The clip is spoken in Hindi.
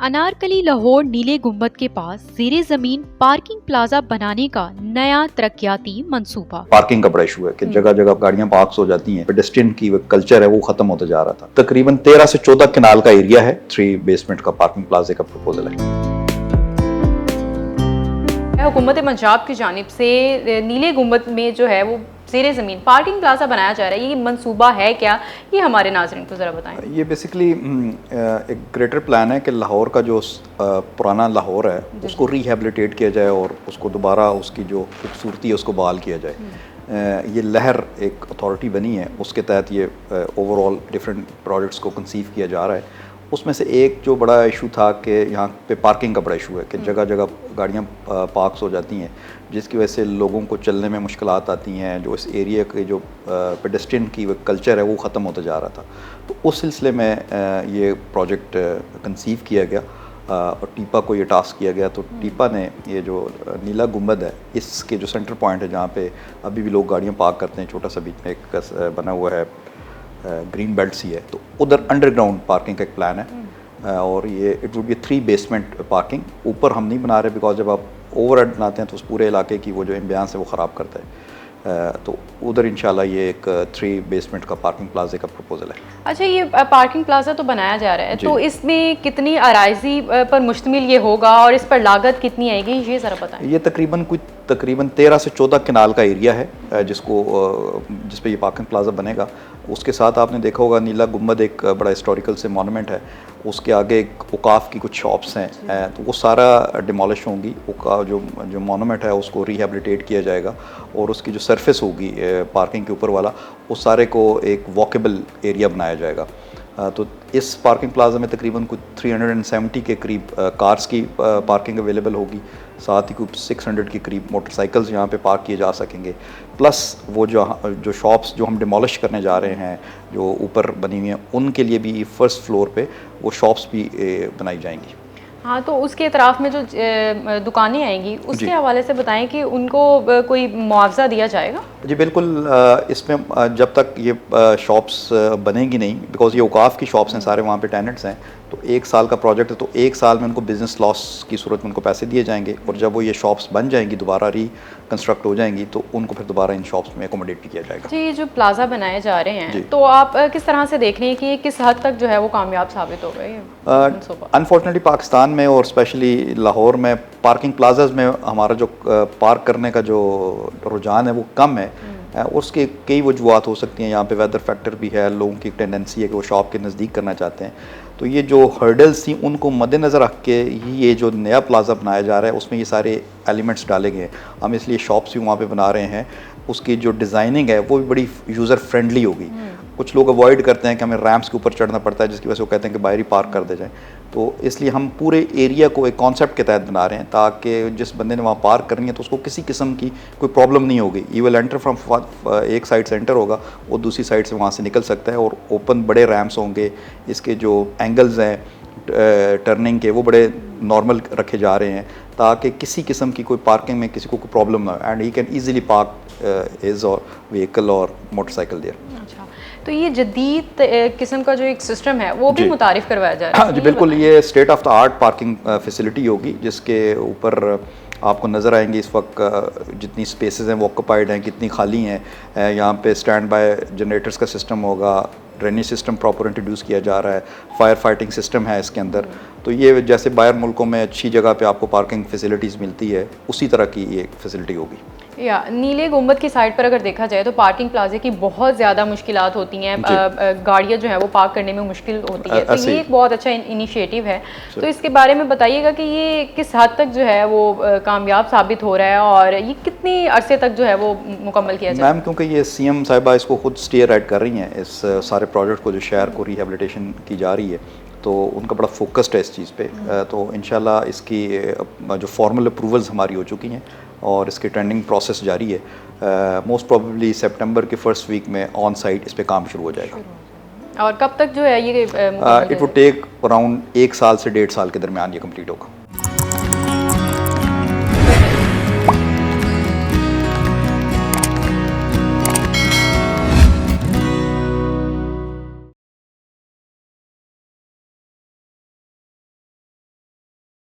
अनारकली लाहौर नीले गुम्बद के पास ज़ेरे जमीन पार्किंग प्लाजा बनाने का नया तरक्याती मंसूबा। पार्किंग का बड़ा इशू है कि जगह जगह गाड़ियां पार्क हो जाती हैं, पेडेस्ट्रियन की कल्चर है वो खत्म होता जा रहा था। तकरीबन 13 से 14 कनाल का एरिया है, 3 बेसमेंट का पार्किंग प्लाजे का प्रपोजल है। हुकूमत पंजाब की जानिब से नीले गुम्बद में जो है वो ज़ेरे ज़मीन पार्किंग प्लाजा बनाया जा रहा है, ये मंसूबा है क्या, ये हमारे नाज़रीन को ज़रा बताएं। ये बेसिकली एक ग्रेटर प्लान है कि लाहौर का जो पुराना लाहौर है उसको रिहेबिलिटेट किया जाए और उसको दोबारा उसकी जो खूबसूरती है उसको बहाल किया जाए। ये लहर एक अथॉरिटी बनी है, उसके तहत ये ओवरऑल डिफरेंट प्रोजेक्ट्स को कंसीव किया जा रहा है। उसमें से एक जो बड़ा इशू था कि यहाँ पे पार्किंग का बड़ा इशू है कि जगह जगह गाड़ियाँ पार्क हो जाती हैं, जिसकी वजह से लोगों को चलने में मुश्किलात आती हैं। जो इस एरिया के जो पेडेस्ट्रियन की कल्चर है वो ख़त्म होता जा रहा था। तो उस सिलसिले में ये प्रोजेक्ट कंसीव किया गया और टीपा को ये टास्क किया गया। तो टीपा ने ये जो नीला गुम्बद है इसके जो सेंटर पॉइंट है जहाँ पे अभी भी लोग गाड़ियाँ पार्क करते हैं, छोटा सा बीच में एक बना हुआ है ग्रीन बेल्ट सी है, तो उधर अंडरग्राउंड पार्किंग का एक प्लान है और ये it would be 3 basement parking. ऊपर हम नहीं बना रहे बिकॉज जब आप ओवरहेड बनाते हैं तो उस पूरे इलाके की वो जो एम्बियंस है वो ख़राब करता है। तो उधर इंशाल्लाह ये एक 3 बेसमेंट का पार्किंग प्लाजे का प्रपोजल है। अच्छा, ये पार्किंग प्लाजा तो बनाया जा रहा है, तो इसमें कितनी अराइजी पर मुश्तमिल ये होगा और इस पर लागत कितनी आएगी, ये ज़रा बताएं। ये तकरीबन 13 से 14 कनाल का एरिया है जिस पे ये पार्किंग प्लाजा बनेगा। उसके साथ आपने देखा होगा नीला गुम्बद एक बड़ा हिस्टोरिकल से मॉन्यूमेंट है, उसके आगे एक औकाफ की कुछ शॉप्स हैं, तो वो सारा डिमोलिश होंगी। जो मॉन्यूमेंट है उसको रिहेबिलिटेट किया जाएगा और उसकी जो सरफेस होगी पार्किंग के ऊपर वाला, उस सारे को एक वॉकेबल एरिया बनाया जाएगा। तो इस पार्किंग प्लाजा में तकरीबन कुछ 370 के करीब कार्स की पार्किंग अवेलेबल होगी, साथ ही कुछ 600 के करीब मोटरसाइकिल्स यहाँ पे पार्क किए जा सकेंगे। प्लस वो जो शॉप्स जो हम डिमोलिश करने जा रहे हैं जो ऊपर बनी हुई हैं, उनके लिए भी फर्स्ट फ्लोर पे वो शॉप्स भी बनाई जाएंगी। हाँ, तो उसके अतराफ़ में जो दुकानें आएंगी उसके हवाले से बताएं कि उनको कोई मुआवजा दिया जाएगा। जी बिल्कुल, इसमें जब तक ये शॉप्स बनेंगी नहीं, बिकॉज ये औकाफ की शॉप्स हैं, सारे वहाँ पे टेनेंट्स हैं, तो 1 साल का प्रोजेक्ट है, तो 1 साल में उनको बिज़नेस लॉस की सूरत में उनको पैसे दिए जाएंगे और जब वो ये शॉप्स बन जाएंगी, दोबारा रिकन्स्ट्रक्ट हो जाएंगी, तो उनको फिर दोबारा इन शॉप्स में एकोमोडेट किया जाएगा। जी, ये जो प्लाजा बनाए जा रहे हैं तो आप किस तरह से देख रहे हैं कि ये किस हद तक जो है वो कामयाब साबित हो गए? अनफॉर्चुनेटली पाकिस्तान में और स्पेशली लाहौर में पार्किंग प्लाजाज में हमारा जो पार्क करने का जो रुझान है वो कम है। उसके कई वजूहत हो सकती हैं, यहाँ पे वेदर फैक्टर भी है, लोगों की टेंडेंसी है कि वो शॉप के नज़दीक करना चाहते हैं। तो ये जो हर्डल्स थी उनको मद्देनज़र रख के ही ये जो नया प्लाजा बनाया जा रहा है उसमें ये सारे एलिमेंट्स डाले गए हैं। हम इसलिए शॉप्स भी वहाँ पे बना रहे हैं, उसकी जो डिज़ाइनिंग है वो भी बड़ी यूज़र फ्रेंडली होगी। कुछ लोग अवॉइड करते हैं कि हमें रैम्प्स के ऊपर चढ़ना पड़ता है, जिसकी वजह से वो कहते हैं कि बाहर ही पार्क कर दे जाएँ। तो इसलिए हम पूरे एरिया को एक कॉन्सेप्ट के तहत बना रहे हैं ताकि जिस बंदे ने वहाँ पार्क करनी है तो उसको किसी किस्म की कोई प्रॉब्लम नहीं होगी। ई विल एंटर फ्रॉम एक साइड से एंटर होगा, वो दूसरी साइड से वहाँ से निकल सकता है और ओपन बड़े रैम्प्स होंगे। इसके जो एंगल्स हैं टर्निंग के वो बड़े नॉर्मल रखे जा रहे हैं ताकि किसी किस्म की कोई पार्किंग में किसी को कोई प्रॉब्लम ना हो and he can easily park his और व्हीकल और मोटरसाइकिल देयर। अच्छा, तो ये जदीद किस्म का जो एक सिस्टम है वो भी मुतारिफ करवाया जा रहा है। हाँ जी बिल्कुल, ये state of the art parking facility होगी जिसके ऊपर आपको नज़र आएंगे इस वक्त जितनी स्पेसेस हैं वो ऑक्यूपाइड हैं, कितनी खाली हैं। यहाँ पे स्टैंड बाय जनरेटर्स का सिस्टम होगा, ड्रेनेज सिस्टम प्रॉपर इंट्रोड्यूस किया जा रहा है, फायर फाइटिंग सिस्टम है इसके अंदर। तो ये जैसे बाहर मुल्कों में अच्छी जगह पे आपको पार्किंग फैसिलिटीज़ मिलती है, उसी तरह की ये फैसिलिटी होगी। या नीले गुम्बद की साइड पर अगर देखा जाए तो पार्किंग प्लाजे की बहुत ज़्यादा मुश्किलात होती हैं, गाड़ियाँ जो है वो पार्क करने में मुश्किल होती है, तो ये एक बहुत अच्छा इनिशिएटिव है। तो इसके बारे में बताइएगा कि ये किस हद तक जो है वो कामयाब साबित हो रहा है और ये कितनी अरसे तक जो है वो मुकम्मल किया जाए? मैम, क्योंकि ये CM साहिबा इसको खुद स्टीयर राइड कर रही हैं, इस सारे प्रोजेक्ट को जो शहर को रिहेबिलिटेशन की जा रही है, तो उनका बड़ा फोकस्ड है इस चीज़ पे। तो इंशाल्लाह इसकी जो फॉर्मल अप्रूवल्स हमारी हो चुकी हैं और इसकी ट्रेंडिंग प्रोसेस जारी है। मोस्ट प्रोबेबली सितंबर के फर्स्ट वीक में ऑन साइट इस पे काम शुरू हो जाएगा। और कब तक जो है ये इट वुड टेक अराउंड 1 साल से 1.5 साल के दरमियान ये कंप्लीट होगा।